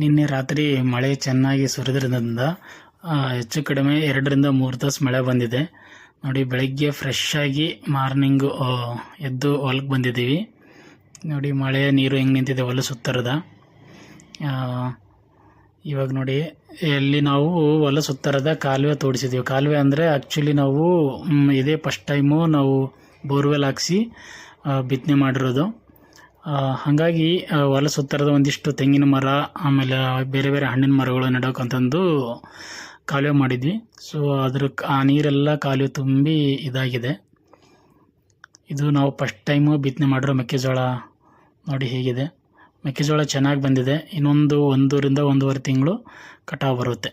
ನಿನ್ನೆ ರಾತ್ರಿ ಮಳೆ ಚೆನ್ನಾಗಿ ಸುರಿದ್ರಿಂದ ಹೆಚ್ಚು ಕಡಿಮೆ 2-3 ತಾಸು ಮಳೆ ಬಂದಿದೆ. ನೋಡಿ, ಬೆಳಗ್ಗೆ ಫ್ರೆಶ್ ಆಗಿ ಮಾರ್ನಿಂಗು ಎದ್ದು ಹೊಲಕ್ಕೆ ಬಂದಿದ್ದೀವಿ. ನೋಡಿ, ಮಳೆ ನೀರು ಹೆಂಗೆ ನಿಂತಿದೆ ಹೊಲ ಸುತ್ತರದ. ಇವಾಗ ನೋಡಿ, ಇಲ್ಲಿ ನಾವು ಹೊಲ ಸುತ್ತರದ ಕಾಲುವೆ ತೋಡಿಸಿದ್ದೀವಿ. ಕಾಲುವೆ ಅಂದರೆ ಆ್ಯಕ್ಚುಲಿ ನಾವು ಇದೇ ಫಸ್ಟ್ ಟೈಮು ನಾವು ಬೋರ್ವೆಲ್ ಹಾಕ್ಸಿ ಬಿತ್ತನೆ ಮಾಡಿರೋದು. ಹಾಗಾಗಿ ಹೊಲ ಸುತ್ತರದ ಒಂದಿಷ್ಟು ತೆಂಗಿನ ಮರ, ಆಮೇಲೆ ಬೇರೆ ಬೇರೆ ಹಣ್ಣಿನ ಮರಗಳು ನೆಡೋಕ್ಕಂತಂದು ಕಾಲುವೆ ಮಾಡಿದ್ವಿ. ಸೊ ಆ ನೀರೆಲ್ಲ ಕಾಲುವೆ ತುಂಬಿ ಇದಾಗಿದೆ. ಇದು ನಾವು ಫಸ್ಟ್ ಟೈಮು ಬಿತ್ತನೆ ಮಾಡಿರೋ ಮೆಕ್ಕೆಜೋಳ. ನೋಡಿ ಹೇಗಿದೆ. ಮೆಕ್ಕೆಜೋಳ ಚೆನ್ನಾಗಿ ಬಂದಿದೆ. ಇನ್ನೊಂದು 1 ರಿಂದ 1.5 ತಿಂಗಳು ಕಟಾವು ಬರುತ್ತೆ.